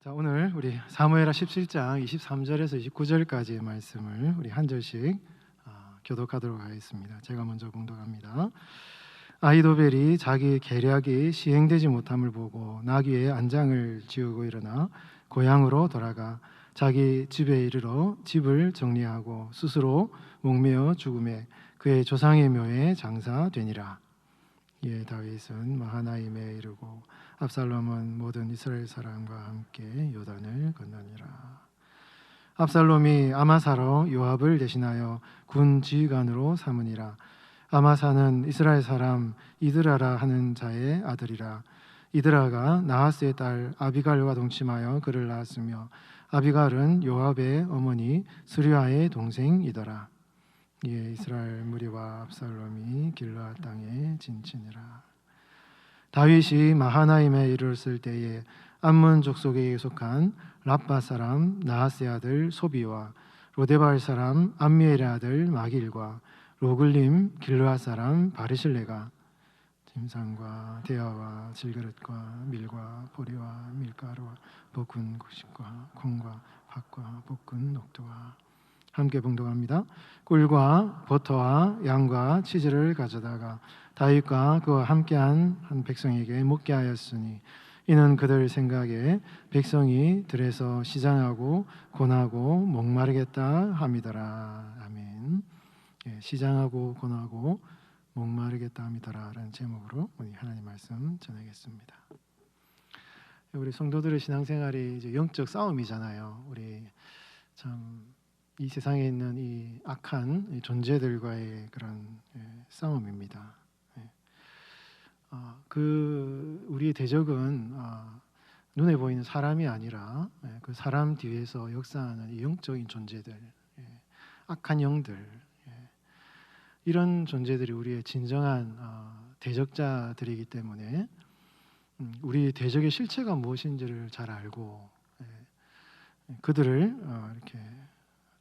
자, 오늘 우리 사무엘하 17장 23절에서 29절까지의 말씀을 우리 한 절씩 교독하도록 하겠습니다. 제가 먼저 공독합니다. 아히도벨이 자기 계략이 시행되지 못함을 보고 나귀의 안장을 지우고 일어나 고향으로 돌아가 자기 집에 이르러 집을 정리하고 스스로 목매어 죽음에 그의 조상의 묘에 장사되니라. 이에 다윗은 마하나임에 이르고 압살롬은 모든 이스라엘 사람과 함께 요단을 건너니라. 압살롬이 아마사로 요압을 대신하여 군 지휘관으로 삼으니라. 아마사는 이스라엘 사람 이드라라 하는 자의 아들이라. 이드라가 나하스의 딸 아비갈과 동침하여 그를 낳았으며 아비갈은 요압의 어머니 스류아의 동생이더라. 이에 이스라엘 무리와 압살롬이 길르앗 땅에 진친이라. 다윗이 마하나임에 이르렀을 때에 암몬 족속에 속한 랍바 사람 나하스의 아들 소비와 로데발 사람 암미엘의 아들 마길과 로글림 길르앗 사람 바르실레가 짐승과 대야와 질그릇과 밀과 보리와 밀가루와 볶은 곡식과 콩과 팥과 볶은 녹두와 함께 봉독합니다. 꿀과 버터와 양과 치즈를 가져다가 다윗과 그와 함께한 한 백성에게 먹게 하였으니 이는 그들 생각에 백성이 들에서 시장하고 곤하고 목마르겠다 함이더라. 아멘. 시장하고 곤하고 목마르겠다 함이더라 라는 제목으로 오늘 하나님 말씀 전하겠습니다. 우리 성도들의 신앙생활이 이제 영적 싸움이잖아요. 우리 참 이 세상에 있는 이 악한 존재들과의 그런 싸움입니다. 그 우리의 대적은 눈에 보이는 사람이 아니라 그 사람 뒤에서 역사하는 이 영적인 존재들, 악한 영들, 이런 존재들이 우리의 진정한 대적자들이기 때문에 우리 대적의 실체가 무엇인지를 잘 알고 그들을 이렇게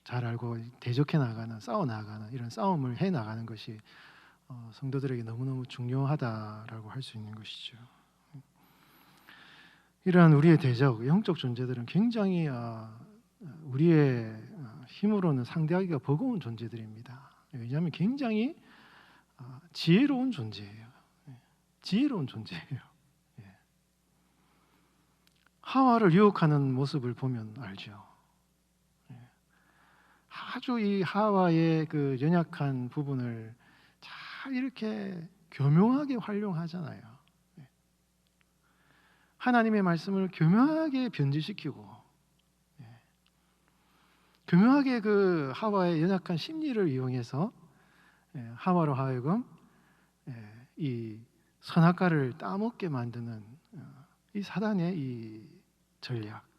잘 알고 대적해 나가는, 싸워 나가는 이런 싸움을 해 나가는 것이 성도들에게 너무너무 중요하다라고 할 수 있는 것이죠. 이러한 우리의 대적, 영적 존재들은 굉장히 우리의 힘으로는 상대하기가 버거운 존재들입니다. 왜냐하면 굉장히 지혜로운 존재예요. 지혜로운 존재예요. 하와를 유혹하는 모습을 보면 알죠. 아주 이 하와의 그 연약한 부분을 잘 이렇게 교묘하게 활용하잖아요. 하나님의 말씀을 교묘하게 변질시키고 교묘하게 그 하와의 연약한 심리를 이용해서 하와로 하여금 이 선악과를 따먹게 만드는 이 사단의 이 전략.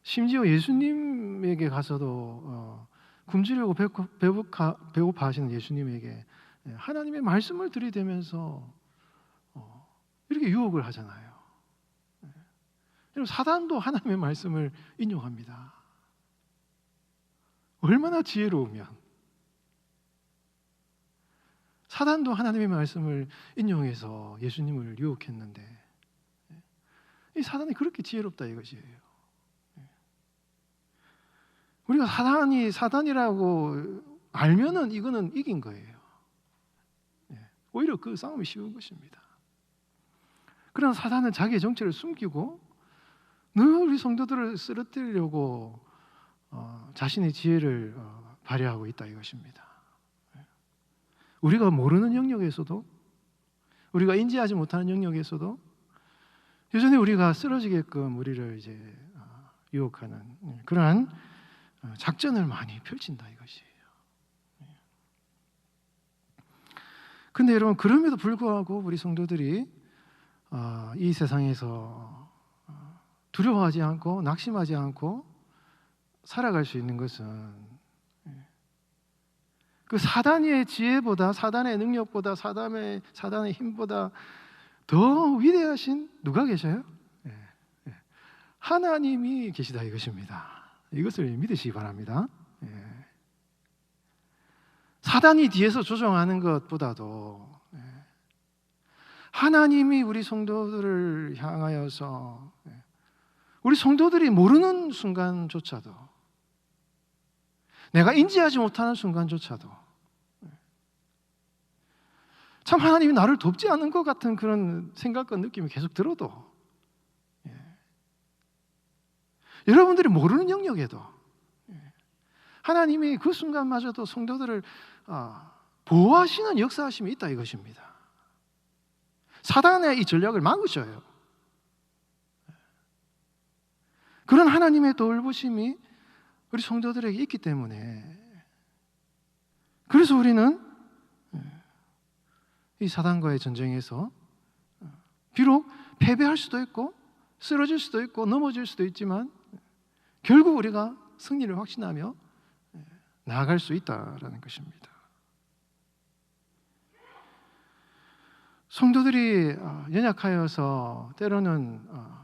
심지어 예수님에게 가서도 굶주리고 배고파 하시는 예수님에게 하나님의 말씀을 들이대면서 이렇게 유혹을 하잖아요. 사단도 하나님의 말씀을 인용합니다. 얼마나 지혜로우면 사단도 하나님의 말씀을 인용해서 예수님을 유혹했는데 이 사단이 그렇게 지혜롭다 이것이에요. 우리가 사단이 사단이라고 알면은 이거는 이긴 거예요. 오히려 그 싸움이 쉬운 것입니다. 그러나 사단은 자기의 정체를 숨기고 늘 우리 성도들을 쓰러뜨리려고 자신의 지혜를 발휘하고 있다 이것입니다. 우리가 모르는 영역에서도, 우리가 인지하지 못하는 영역에서도 여전히 우리가 쓰러지게끔 우리를 이제 유혹하는 그러한 작전을 많이 펼친다 이것이에요. 근데 여러분, 그럼에도 불구하고 우리 성도들이 이 세상에서 두려워하지 않고 낙심하지 않고 살아갈 수 있는 것은 그 사단의 지혜보다, 사단의 능력보다, 사단의 힘보다 더 위대하신 누가 계셔요? 하나님이 계시다 이것입니다. 이것을 믿으시기 바랍니다. 사단이 뒤에서 조종하는 것보다도 하나님이 우리 성도들을 향하여서 우리 성도들이 모르는 순간조차도, 내가 인지하지 못하는 순간조차도 참 하나님이 나를 돕지 않은 것 같은 그런 생각과 느낌이 계속 들어도, 여러분들이 모르는 영역에도 하나님이 그 순간마저도 성도들을 보호하시는 역사하심이 있다 이것입니다. 사단의 이 전략을 막으셔요. 그런 하나님의 돌보심이 우리 성도들에게 있기 때문에, 그래서 우리는 이 사단과의 전쟁에서 비록 패배할 수도 있고 쓰러질 수도 있고 넘어질 수도 있지만 결국 우리가 승리를 확신하며 나아갈 수 있다라는 것입니다. 성도들이 연약하여서 때로는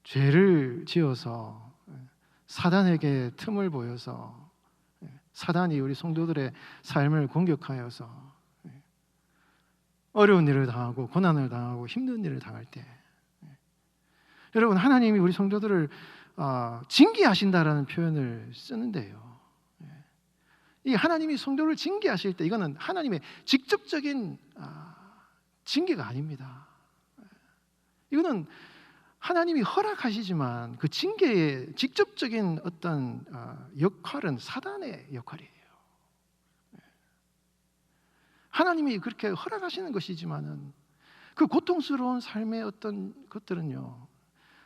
죄를 지어서 사단에게 틈을 보여서 사단이 우리 성도들의 삶을 공격하여서 어려운 일을 당하고 고난을 당하고 힘든 일을 당할 때, 여러분, 하나님이 우리 성도들을 징계하신다라는 표현을 쓰는데요, 이 하나님이 성도를 징계하실 때 이거는 하나님의 직접적인 징계가 아닙니다. 이거는 하나님이 허락하시지만 그 징계의 직접적인 어떤 역할은 사단의 역할이에요. 하나님이 그렇게 허락하시는 것이지만은 그 고통스러운 삶의 어떤 것들은요,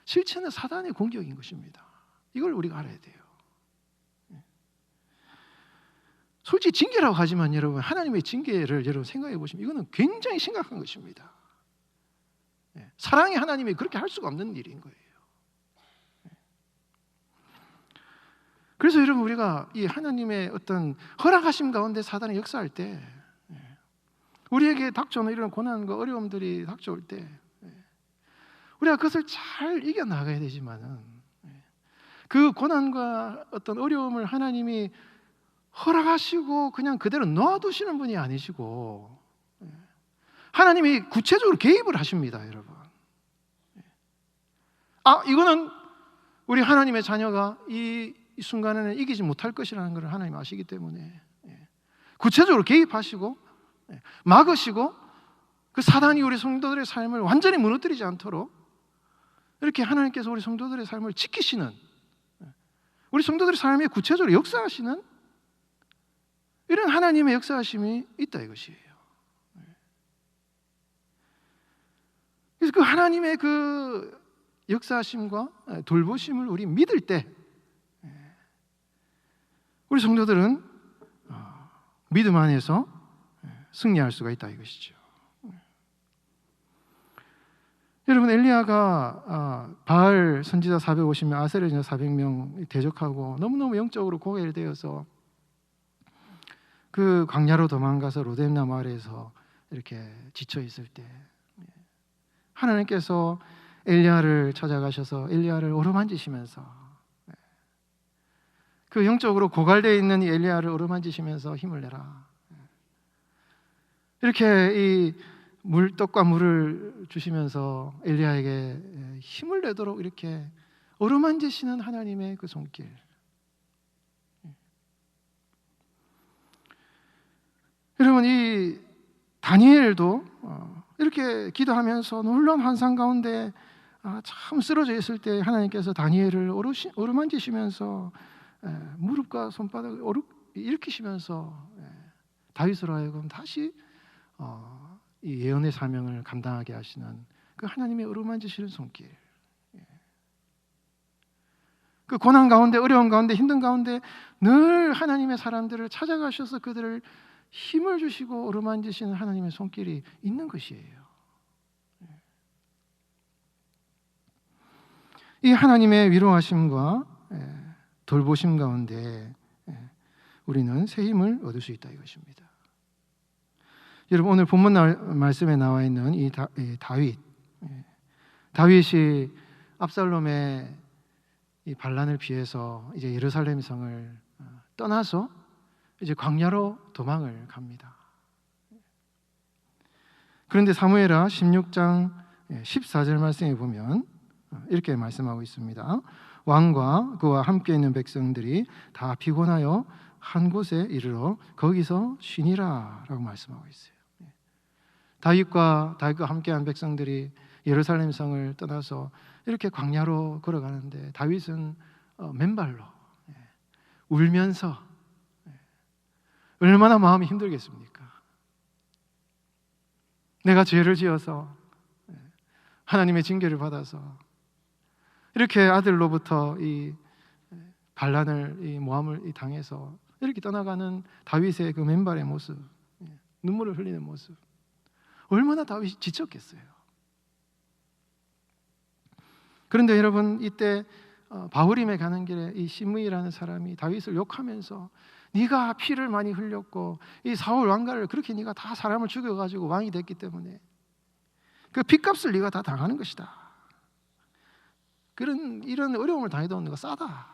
실체는 사단의 공격인 것입니다. 이걸 우리가 알아야 돼요. 솔직히 징계라고 하지만 여러분, 하나님의 징계를 여러분 생각해 보시면 이거는 굉장히 심각한 것입니다. 사랑의 하나님이 그렇게 할 수가 없는 일인 거예요. 그래서 여러분, 우리가 이 하나님의 어떤 허락하심 가운데 사단이 역사할 때, 우리에게 닥쳐오는 이런 고난과 어려움들이 닥쳐올 때 우리가 그것을 잘 이겨나가야 되지만은, 그 고난과 어떤 어려움을 하나님이 허락하시고 그냥 그대로 놔두시는 분이 아니시고 하나님이 구체적으로 개입을 하십니다, 여러분. 이거는 우리 하나님의 자녀가 이 순간에는 이기지 못할 것이라는 것을 하나님 아시기 때문에 구체적으로 개입하시고 막으시고, 그 사단이 우리 성도들의 삶을 완전히 무너뜨리지 않도록 이렇게 하나님께서 우리 성도들의 삶을 지키시는, 우리 성도들의 삶에 구체적으로 역사하시는 이런 하나님의 역사하심이 있다 이것이에요. 그래서 그 하나님의 그 역사하심과 돌보심을 우리 믿을 때 우리 성도들은 믿음 안에서 승리할 수가 있다 이것이죠. 여러분, 엘리야가 바알 선지자 450명, 아세르 선지자 400명 대적하고 너무너무 영적으로 고갈되어서 그 광야로 도망가서 로뎀나무 아래에서 이렇게 지쳐 있을 때 하나님께서 엘리야를 찾아가셔서 엘리야를 어루만지시면서, 그 영적으로 고갈되어 있는 이 엘리야를 어루만지시면서 힘을 내라, 이렇게 이 떡과 물을 주시면서 엘리야에게 힘을 내도록 이렇게 어루만지시는 하나님의 그 손길. 여러분, 이 다니엘도 이렇게 기도하면서 놀라운 환상 가운데 참 쓰러져 있을 때 하나님께서 다니엘을 어루만지시면서 무릎과 손바닥을 일으키시면서 다윗으로 하여금 다시 이 예언의 사명을 감당하게 하시는 그 하나님의 어루만지시는 손길. 그 고난 가운데, 어려움 가운데, 힘든 가운데 늘 하나님의 사람들을 찾아가셔서 그들을 힘을 주시고 어루만지시는 하나님의 손길이 있는 것이에요. 이 하나님의 위로하심과 돌보심 가운데 우리는 새 힘을 얻을 수 있다 이것입니다. 여러분, 오늘 본문 말씀에 나와 있는 이 다윗이 압살롬의 이 반란을 피해서 이제 예루살렘 성을 떠나서 이제 광야로 도망을 갑니다. 그런데 사무엘하 16장 14절 말씀에 보면 이렇게 말씀하고 있습니다. 왕과 그와 함께 있는 백성들이 다 피곤하여 한 곳에 이르러 거기서 쉬니라 라고 말씀하고 있어요. 다윗과 함께한 백성들이 예루살렘 성을 떠나서 이렇게 광야로 걸어가는데 다윗은 맨발로 울면서 얼마나 마음이 힘들겠습니까? 내가 죄를 지어서 하나님의 징계를 받아서 이렇게 아들로부터 이 반란을 이 모함을 당해서 이렇게 떠나가는 다윗의 그 맨발의 모습, 눈물을 흘리는 모습, 얼마나 다윗이 지쳤겠어요. 그런데 여러분, 이때 바후림에 가는 길에 이 시므이라는 사람이 다윗을 욕하면서 네가 피를 많이 흘렸고 이 사울 왕가를 그렇게 네가 다 사람을 죽여가지고 왕이 됐기 때문에 그 핏값을 네가 다 당하는 것이다. 이런 어려움을 당해도 너가 싸다.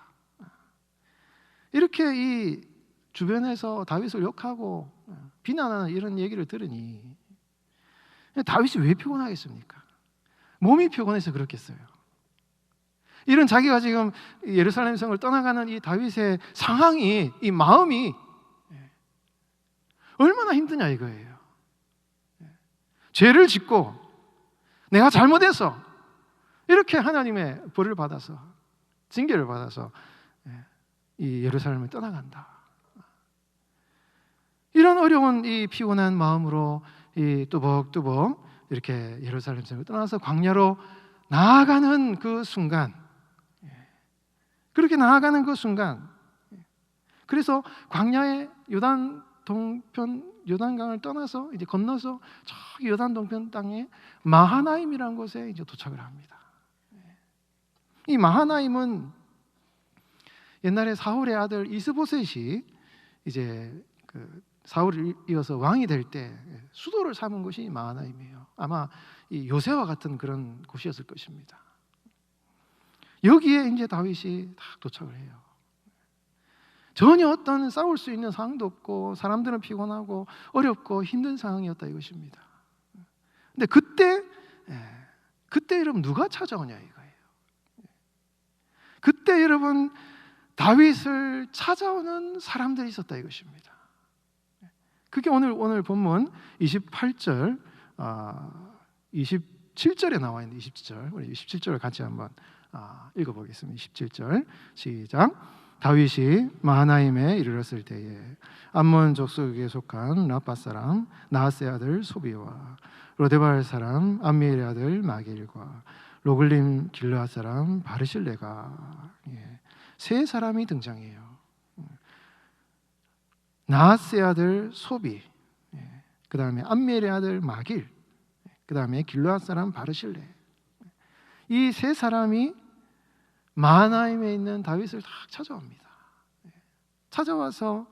이렇게 이 주변에서 다윗을 욕하고 비난하는 이런 얘기를 들으니 다윗이 왜 피곤하겠습니까? 몸이 피곤해서 그렇겠어요. 이런 자기가 지금 예루살렘 성을 떠나가는 이 다윗의 상황이, 이 마음이 얼마나 힘드냐 이거예요. 죄를 짓고 내가 잘못해서 이렇게 하나님의 벌을 받아서, 징계를 받아서 이 예루살렘을 떠나간다. 이런 어려운 이 피곤한 마음으로 이 뚜벅뚜벅 이렇게 예루살렘 성을 떠나서 광야로 나아가는 그 순간, 그렇게 나아가는 그 순간, 그래서 광야의 요단 동편 요단강을 떠나서 이제 건너서 저기 요단 동편 땅에 마하나임이라는 곳에 이제 도착을 합니다. 이 마하나임은 옛날에 사울의 아들 이스보셋이 이제 그 사울을 이어서 왕이 될 때 수도를 삼은 곳이 마하나임이에요. 아마 이 요새와 같은 그런 곳이었을 것입니다. 여기에 이제 다윗이 딱 도착을 해요. 전혀 어떤 싸울 수 있는 상황도 없고 사람들은 피곤하고 어렵고 힘든 상황이었다 이것입니다. 근데 그때 여러분 누가 찾아오냐 이거예요. 그때 여러분 다윗을 찾아오는 사람들이 있었다 이것입니다. 그게 오늘 본문 28절 27절에 나와 있는 27절, 우리 27절을 같이 한번 읽어보겠습니다. 27절 시작. 다윗이 마하나임에 이르렀을 때에 암몬 족속에 속한 라빠 사람 나하스의 아들 소비와 로데발 사람 암미엘의 아들 마길과 로글림 길르앗 사람 바르실레가 세 사람이 등장해요. 나하스의 아들 소비, 그 다음에 암미엘의 아들 마길, 그 다음에 길르앗 사람 바르실레. 이 세 사람이 마하나임에 있는 다윗을 다 찾아옵니다. 찾아와서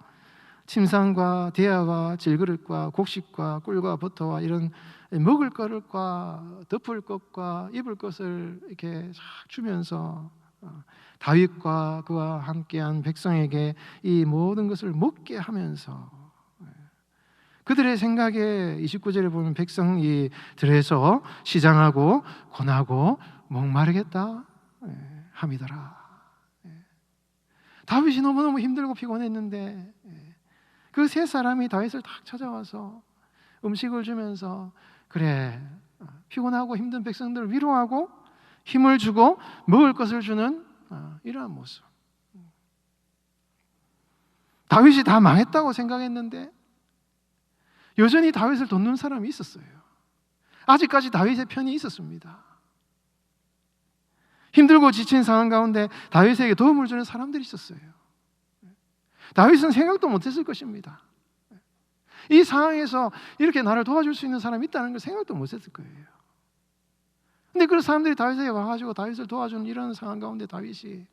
침상과 대야와 질그릇과 곡식과 꿀과 버터와 이런 먹을 것과 덮을 것과 입을 것을 이렇게 쫙 주면서 다윗과 그와 함께한 백성에게 이 모든 것을 먹게 하면서 그들의 생각에 29절에 보면 백성이 들에서 시장하고 권하고 목마르겠다 함이더라. 다윗이 너무너무 힘들고 피곤했는데 그 세 사람이 다윗을 딱 찾아와서 음식을 주면서 그래 피곤하고 힘든 백성들을 위로하고 힘을 주고 먹을 것을 주는 이러한 모습. 다윗이 다 망했다고 생각했는데 여전히 다윗을 돕는 사람이 있었어요. 아직까지 다윗의 편이 있었습니다. 힘들고 지친 상황 가운데 다윗에게 도움을 주는 사람들이 있었어요. 다윗은 생각도 못했을 것입니다. 이 상황에서 이렇게 나를 도와줄 수 있는 사람이 있다는 걸 생각도 못했을 거예요. 근데 그 사람들이 다윗에게 와가지고 다윗을 도와주는 이런 상황 가운데 다윗이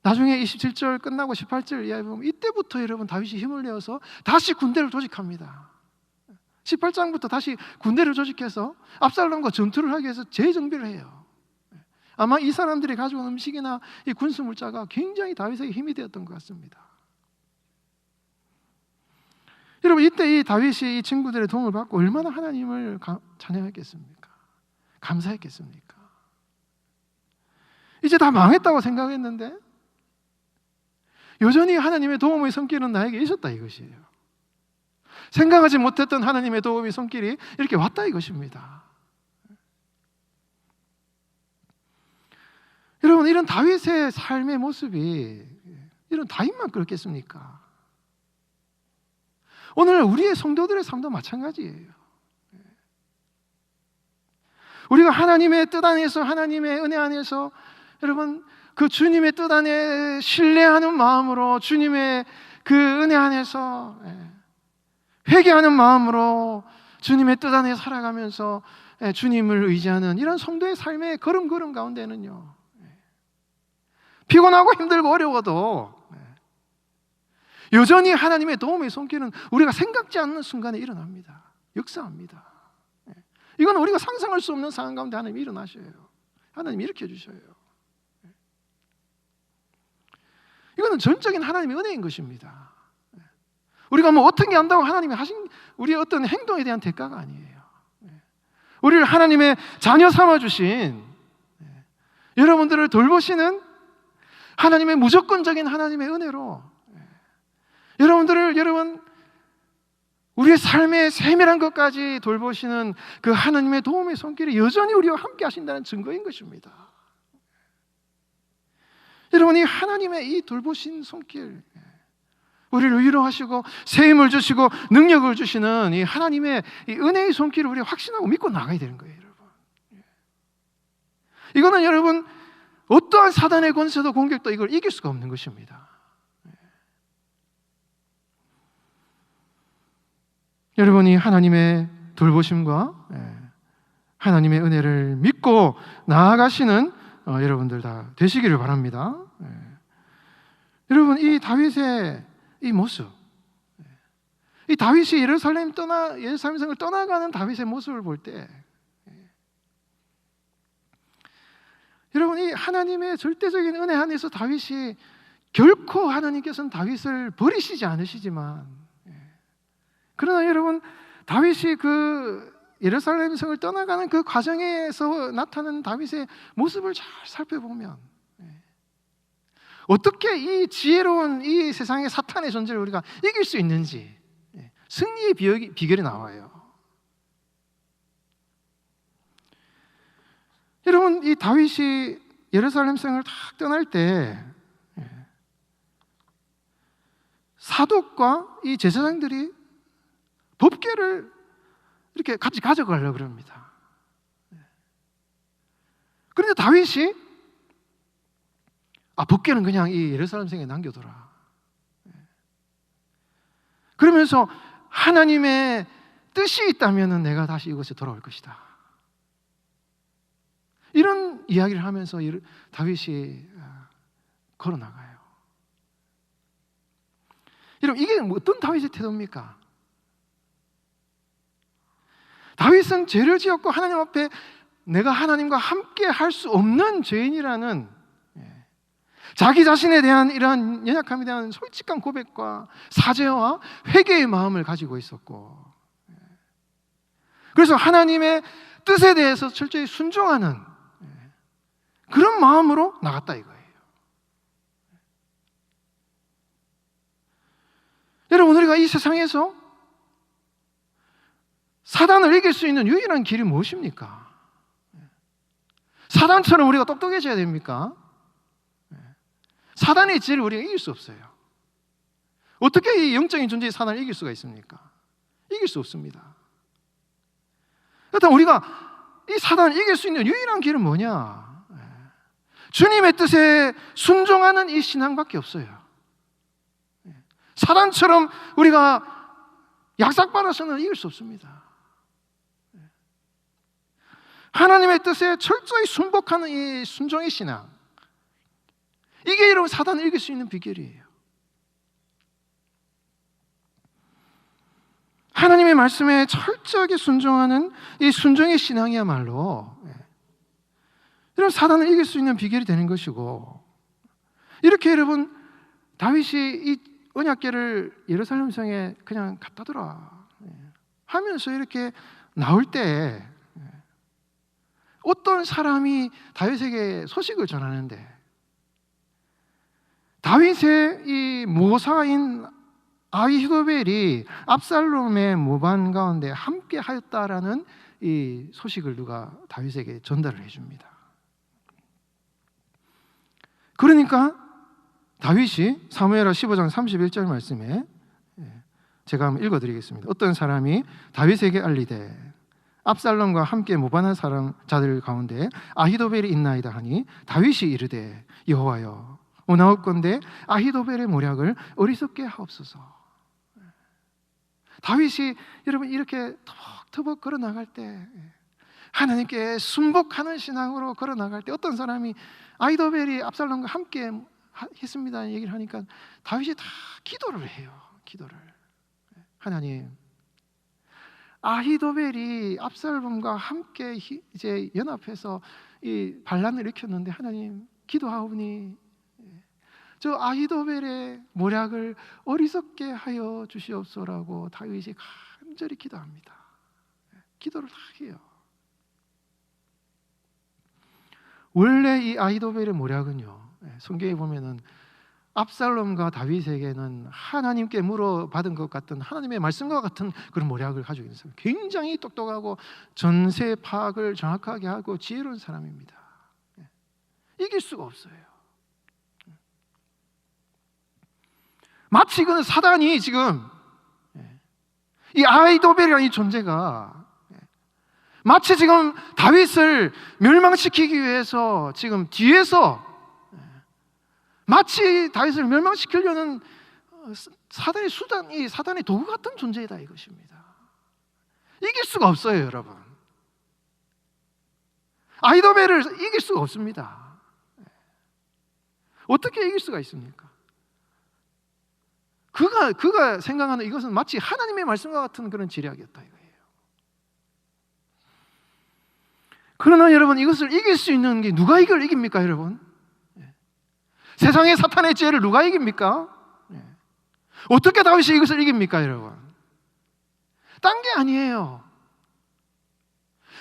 나중에 27절 끝나고 18절 이하에 보면 이때부터 여러분 다윗이 힘을 내어서 다시 군대를 조직합니다. 18장부터 다시 군대를 조직해서 압살롬과 전투를 하기 위해서 재정비를 해요. 아마 이 사람들이 가져온 음식이나 이 군수 물자가 굉장히 다윗에게 힘이 되었던 것 같습니다. 여러분 이때 이 다윗이 이 친구들의 도움을 받고 얼마나 하나님을 찬양했겠습니까? 감사했겠습니까? 이제 다 망했다고 생각했는데 여전히 하나님의 도움의 손길은 나에게 있었다 이것이에요. 생각하지 못했던 하나님의 도움의 손길이 이렇게 왔다 이것입니다. 여러분, 이런 다윗의 삶의 모습이 이런 다윗만 그렇겠습니까? 오늘 우리의 성도들의 삶도 마찬가지예요. 우리가 하나님의 뜻 안에서, 하나님의 은혜 안에서, 여러분, 그 주님의 뜻 안에 신뢰하는 마음으로, 주님의 그 은혜 안에서 회개하는 마음으로 주님의 뜻 안에 살아가면서 주님을 의지하는 이런 성도의 삶의 걸음걸음 가운데는요, 피곤하고 힘들고 어려워도 여전히 하나님의 도움의 손길은 우리가 생각지 않는 순간에 일어납니다. 역사합니다. 이건 우리가 상상할 수 없는 상황 가운데 하나님이 일어나셔요. 하나님이 일으켜 주셔요. 이거는 전적인 하나님의 은혜인 것입니다. 우리가 뭐 어떻게 한다고 하나님이 하신 우리의 어떤 행동에 대한 대가가 아니에요. 우리를 하나님의 자녀 삼아 주신, 여러분들을 돌보시는 하나님의 무조건적인 하나님의 은혜로 여러분 우리의 삶의 세밀한 것까지 돌보시는 그 하나님의 도움의 손길이 여전히 우리와 함께 하신다는 증거인 것입니다. 여러분, 이 하나님의 이 돌보신 손길, 우리를 위로하시고 새 힘을 주시고 능력을 주시는 이 하나님의 이 은혜의 손길을 우리가 확신하고 믿고 나가야 되는 거예요, 여러분. 이거는 여러분 어떠한 사단의 권세도 공격도 이걸 이길 수가 없는 것입니다. 여러분이 하나님의 돌보심과 하나님의 은혜를 믿고 나아가시는 여러분들 다 되시기를 바랍니다. 여러분, 이 다윗의 이 모습, 이 다윗이 예루살렘 성을 떠나가는 다윗의 모습을 볼 때, 여러분, 이 하나님의 절대적인 은혜 안에서 다윗이 결코 하나님께서는 다윗을 버리시지 않으시지만, 그러나 여러분, 다윗이 그 예루살렘 성을 떠나가는 그 과정에서 나타나는 다윗의 모습을 잘 살펴보면 어떻게 이 지혜로운 이 세상의 사탄의 존재를 우리가 이길 수 있는지 승리의 비결이 나와요. 여러분, 이 다윗이 예루살렘 성을 딱 떠날 때 사독과 이 제사장들이 법궤를 이렇게 같이 가져가려고 그럽니다. 그런데 다윗이 법궤는 그냥 이 예루살렘 성에 남겨둬라. 그러면서 하나님의 뜻이 있다면 내가 다시 이곳에 돌아올 것이다. 이런 이야기를 하면서 다윗이 걸어나가요. 여러분, 이게 어떤 다윗의 태도입니까? 다윗은 죄를 지었고 하나님 앞에 내가 하나님과 함께 할 수 없는 죄인이라는 자기 자신에 대한 이러한 연약함에 대한 솔직한 고백과 사죄와 회개의 마음을 가지고 있었고, 그래서 하나님의 뜻에 대해서 철저히 순종하는 그런 마음으로 나갔다 이거예요. 여러분, 우리가 이 세상에서 사단을 이길 수 있는 유일한 길이 무엇입니까? 사단처럼 우리가 똑똑해져야 됩니까? 사단의 지혜를 우리가 이길 수 없어요. 어떻게 이 영적인 존재의 사단을 이길 수가 있습니까? 이길 수 없습니다. 일단 우리가 이 사단을 이길 수 있는 유일한 길은 뭐냐? 주님의 뜻에 순종하는 이 신앙밖에 없어요. 사단처럼 우리가 약삭받아서는 이길 수 없습니다. 하나님의 뜻에 철저히 순복하는 이 순종의 신앙, 이게 여러분 사단을 이길 수 있는 비결이에요. 하나님의 말씀에 철저하게 순종하는 이 순종의 신앙이야말로 여러분 사단을 이길 수 있는 비결이 되는 것이고, 이렇게 여러분 다윗이 이 언약궤를 예루살렘 성에 그냥 갖다 두라 하면서 이렇게 나올 때 어떤 사람이 다윗에게 소식을 전하는데, 다윗의 이 모사인 아히도벨이 압살롬의 모반 가운데 함께 하였다라는 이 소식을 누가 다윗에게 전달을 해줍니다. 그러니까 다윗이 사무엘하 15장 31절 말씀에, 제가 한번 읽어드리겠습니다. 어떤 사람이 다윗에게 알리되 압살롬과 함께 모반한 자들 가운데 아히도벨이 있나이다 하니 다윗이 이르되 여호와여 오나옵건대 아히도벨의 모략을 어리석게 하옵소서. 다윗이 여러분 이렇게 터벅터벅 걸어 나갈 때, 하나님께 순복하는 신앙으로 걸어 나갈 때, 어떤 사람이 아히도벨이 압살롬과 함께 했습니다 얘기를 하니까 다윗이 다 기도를 해요. 기도를. 하나님, 아히도벨이 압살롬과 함께 이제 연합해서 이 반란을 일으켰는데 하나님 기도하오니 저 아히도벨의 모략을 어리석게 하여 주시옵소라고 다윗이 간절히 기도합니다. 기도를 다 해요. 원래 이 아히도벨의 모략은요, 성경에 보면은 압살롬과 다윗에게는 하나님께 물어받은 것 같은, 하나님의 말씀과 같은 그런 모략을 가지고 있어요. 굉장히 똑똑하고 전세 파악을 정확하게 하고 지혜로운 사람입니다. 이길 수가 없어요. 마치 이거는 사단이 지금 이 아히도벨이라는 이 존재가 마치 지금 다윗을 멸망시키기 위해서 지금 뒤에서 마치 다윗을 멸망시키려는 사단의 수단, 이 사단의 도구 같은 존재이다 이것입니다. 이길 수가 없어요, 여러분. 아히도벨을 이길 수가 없습니다. 어떻게 이길 수가 있습니까? 그가 생각하는 이것은 마치 하나님의 말씀과 같은 그런 지략이었다 이거예요. 그러나 여러분, 이것을 이길 수 있는 게 누가 이걸 이깁니까, 여러분? 세상의 사탄의 지혜를 누가 이깁니까? 어떻게 다윗이 이것을 이깁니까, 여러분? 딴 게 아니에요.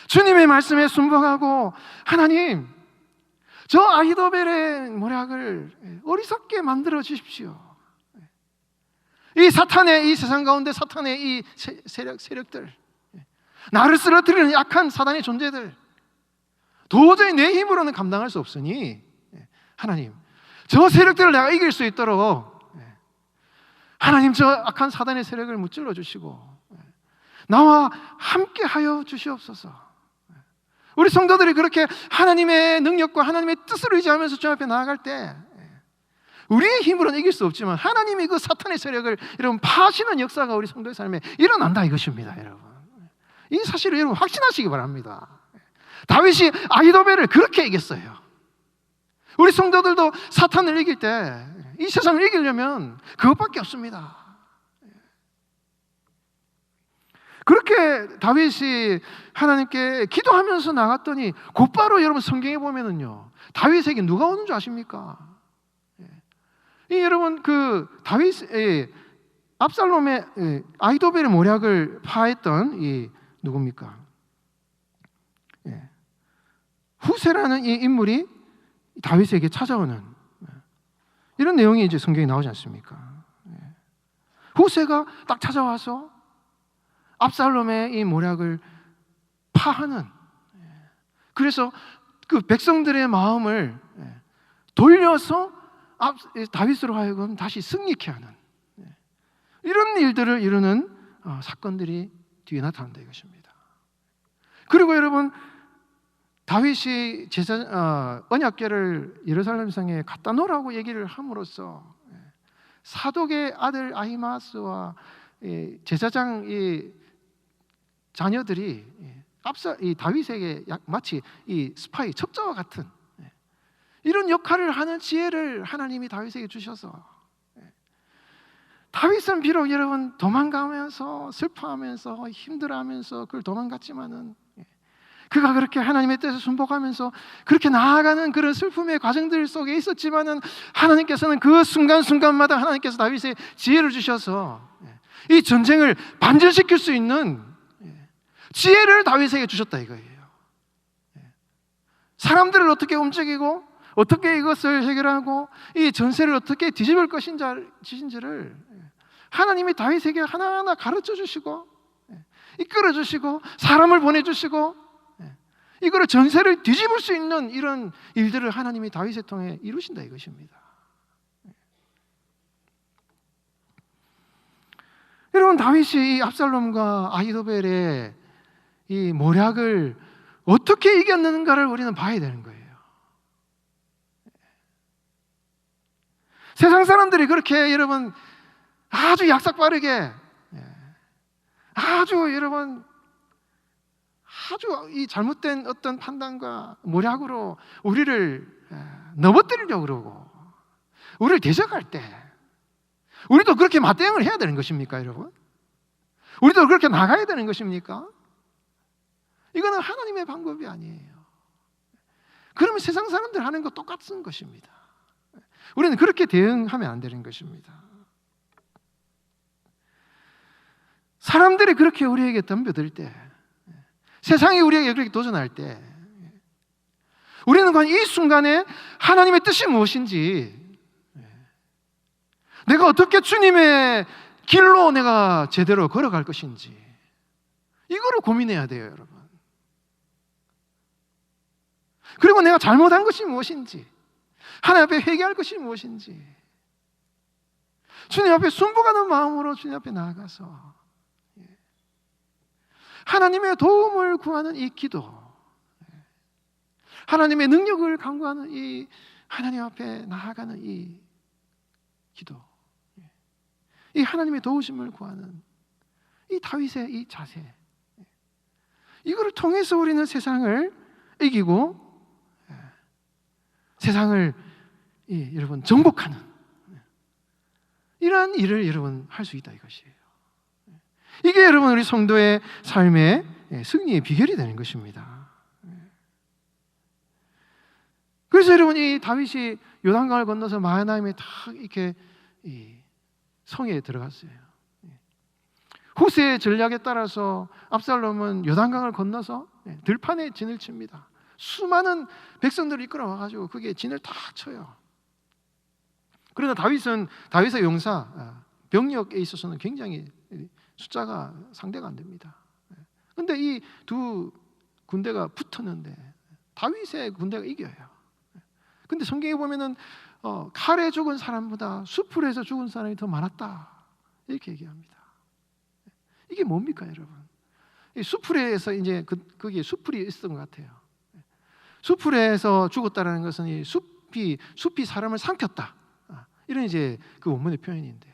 주님의 말씀에 순종하고, 하나님, 저 아히도벨의 모략을 어리석게 만들어 주십시오. 이 사탄의, 이 세상 가운데 사탄의 이 세력들, 나를 쓰러뜨리는 약한 사단의 존재들, 도저히 내 힘으로는 감당할 수 없으니 하나님, 저 세력들을 내가 이길 수 있도록 하나님 저 악한 사단의 세력을 무찔러 주시고 나와 함께 하여 주시옵소서. 우리 성도들이 그렇게 하나님의 능력과 하나님의 뜻을 의지하면서 주 앞에 나아갈 때 우리의 힘으로는 이길 수 없지만 하나님이 그 사탄의 세력을 여러분 파시는 역사가 우리 성도의 삶에 일어난다 이것입니다, 여러분. 이 사실을 여러분 확신하시기 바랍니다. 다윗이 아히도벨을 그렇게 이겼어요. 우리 성도들도 사탄을 이길 때, 이 세상을 이기려면 그것밖에 없습니다. 그렇게 다윗이 하나님께 기도하면서 나갔더니 곧바로 여러분 성경에 보면은요, 다윗에게 누가 오는 줄 아십니까? 이 여러분 그 다윗 압살롬의 아히도벨의 모략을 파했던 이 누굽니까? 후세라는 이 인물이 다윗에게 찾아오는 이런 내용이 이제 성경에 나오지 않습니까? 후세가 딱 찾아와서 압살롬의 이 모략을 파하는, 그래서 그 백성들의 마음을 돌려서 다윗으로 하여금 다시 승리케 하는 이런 일들을 이루는 사건들이 뒤에 나타난다 이것입니다. 그리고 여러분, 다윗이 언약궤를 예루살렘 성에 갖다 놓으라고 얘기를 함으로써 사독의 아들 아히마스와 제사장 자녀들이 이 다윗에게 마치 이 스파이 첩자와 같은 이런 역할을 하는 지혜를 하나님이 다윗에게 주셔서 다윗은 비록 여러분 도망가면서 슬퍼하면서 힘들어하면서 그걸 도망갔지만은 그가 그렇게 하나님의 뜻에 순복하면서 그렇게 나아가는 그런 슬픔의 과정들 속에 있었지만은 하나님께서는 그 순간순간마다 하나님께서 다윗의 지혜를 주셔서 이 전쟁을 반전시킬 수 있는 지혜를 다윗에게 주셨다 이거예요. 사람들을 어떻게 움직이고 어떻게 이것을 해결하고 이 전세를 어떻게 뒤집을 것인지를 하나님이 다윗에게 하나하나 가르쳐 주시고 이끌어 주시고 사람을 보내주시고 이거를 전세를 뒤집을 수 있는 이런 일들을 하나님이 다윗을 통해 이루신다 이것입니다. 여러분, 다윗이 이 압살롬과 아히도벨의 이 모략을 어떻게 이겼는가를 우리는 봐야 되는 거예요. 세상 사람들이 그렇게 여러분 아주 약삭빠르게 아주 여러분 아주 이 잘못된 어떤 판단과 모략으로 우리를 넘어뜨리려고 그러고 우리를 대적할 때 우리도 그렇게 맞대응을 해야 되는 것입니까, 여러분? 우리도 그렇게 나가야 되는 것입니까? 이거는 하나님의 방법이 아니에요. 그러면 세상 사람들 하는 거 똑같은 것입니다. 우리는 그렇게 대응하면 안 되는 것입니다. 사람들이 그렇게 우리에게 덤벼들 때, 세상이 우리에게 그렇게 도전할 때, 우리는 과연 이 순간에 하나님의 뜻이 무엇인지, 내가 어떻게 주님의 길로 내가 제대로 걸어갈 것인지 이거를 고민해야 돼요, 여러분. 그리고 내가 잘못한 것이 무엇인지, 하나님 앞에 회개할 것이 무엇인지, 주님 앞에 순복하는 마음으로 주님 앞에 나아가서 하나님의 도움을 구하는 이 기도, 하나님의 능력을 간구하는 이 하나님 앞에 나아가는 이 기도, 이 하나님의 도우심을 구하는 이 다윗의 이 자세, 이거를 통해서 우리는 세상을 이기고 세상을 여러분 정복하는 이러한 일을 여러분 할 수 있다 이것이에요. 이게 여러분 우리 성도의 삶의 승리의 비결이 되는 것입니다. 그래서 여러분 이 다윗이 요단강을 건너서 마하나임에 딱 이렇게 성에 들어갔어요. 후세의 전략에 따라서 압살롬은 요단강을 건너서 들판에 진을 칩니다. 수많은 백성들을 이끌어와가지고 그게 진을 다 쳐요. 그러나 다윗의 용사 병력에 있어서는 굉장히 숫자가 상대가 안 됩니다. 그런데 이 두 군대가 붙었는데 다윗의 군대가 이겨요. 근데 성경에 보면은 칼에 죽은 사람보다 수풀에서 죽은 사람이 더 많았다 이렇게 얘기합니다. 이게 뭡니까, 여러분? 이 수풀에서 이제 거기에 수풀이 있었던 것 같아요. 수풀에서 죽었다라는 것은 이 숲이 사람을 삼켰다. 이런 이제 그 원문의 표현인데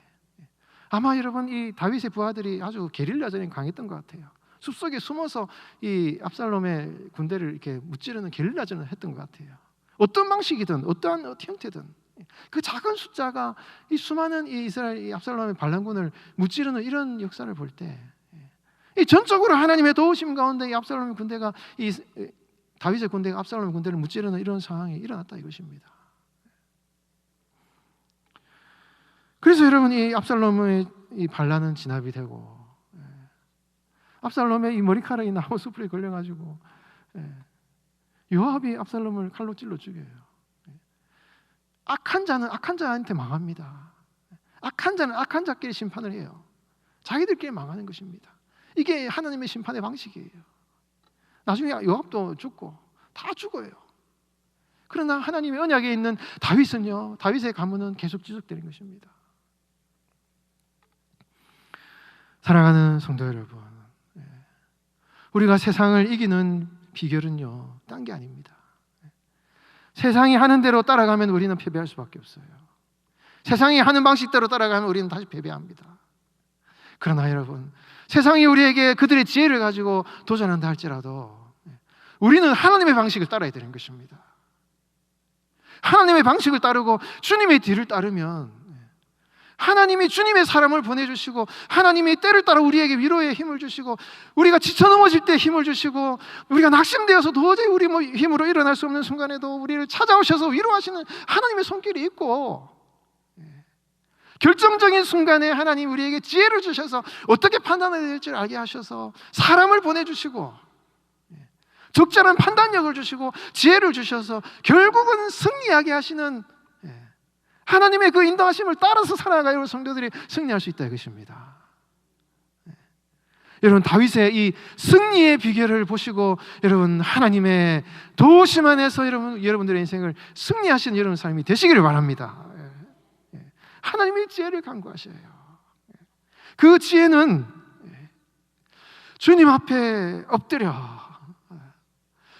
아마 여러분 이 다윗의 부하들이 아주 게릴라전이 강했던 것 같아요. 숲속에 숨어서 이 압살롬의 군대를 이렇게 무찌르는 게릴라전을 했던 것 같아요. 어떤 방식이든 어떠한 형태든 그 작은 숫자가 이 수많은 이 이스라엘 이 압살롬의 반란군을 무찌르는 이런 역사를 볼 때 이 전적으로 하나님의 도우심 가운데 이 압살롬의 군대가 이 다윗의 군대가 압살롬의 군대를 무찌르는 이런 상황이 일어났다 이것입니다. 그래서 여러분 이 압살롬의 이 반란은 진압이 되고 압살롬의 이 머리카락이 나무 숲에 걸려가지고 요압이 압살롬을 칼로 찔러 죽여요. 악한 자는 악한 자한테 망합니다. 악한 자는 악한 자끼리 심판을 해요. 자기들끼리 망하는 것입니다. 이게 하나님의 심판의 방식이에요. 나중에 요압도 죽고 다 죽어요. 그러나 하나님의 언약에 있는 다윗은요, 다윗의 가문은 계속 지속되는 것입니다. 사랑하는 성도 여러분, 우리가 세상을 이기는 비결은요, 딴 게 아닙니다. 세상이 하는 대로 따라가면 우리는 패배할 수밖에 없어요. 세상이 하는 방식대로 따라가면 우리는 다시 패배합니다. 그러나 여러분, 세상이 우리에게 그들의 지혜를 가지고 도전한다 할지라도 우리는 하나님의 방식을 따라야 되는 것입니다. 하나님의 방식을 따르고 주님의 뒤를 따르면 하나님이 주님의 사람을 보내주시고 하나님이 때를 따라 우리에게 위로의 힘을 주시고 우리가 지쳐 넘어질 때 힘을 주시고 우리가 낙심되어서 도저히 우리 힘으로 일어날 수 없는 순간에도 우리를 찾아오셔서 위로하시는 하나님의 손길이 있고 결정적인 순간에 하나님 우리에게 지혜를 주셔서 어떻게 판단해야 될지 알게 하셔서 사람을 보내주시고 적절한 판단력을 주시고 지혜를 주셔서 결국은 승리하게 하시는 하나님의 그 인도하심을 따라서 살아가야 우리 성도들이 승리할 수 있다 이것입니다. 여러분, 다윗의 이 승리의 비결을 보시고 여러분 하나님의 도우심 안에서 여러분들의 인생을 승리하시는 여러분 삶이 되시기를 바랍니다. 하나님의 지혜를 간구하셔요. 그 지혜는 주님 앞에 엎드려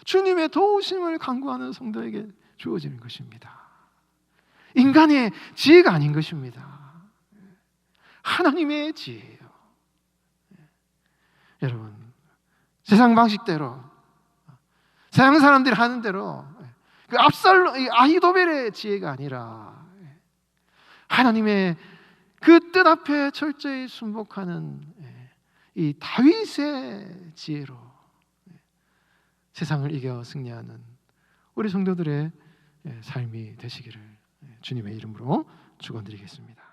주님의 도우심을 간구하는 성도에게 주어지는 것입니다. 인간의 지혜가 아닌 것입니다. 하나님의 지혜예요. 여러분, 세상 방식대로, 세상 사람들이 하는 대로, 그 아히도벨의 지혜가 아니라 하나님의 그 뜻 앞에 철저히 순복하는 이 다윗의 지혜로 세상을 이겨 승리하는 우리 성도들의 삶이 되시기를 주님의 이름으로 축원드리겠습니다.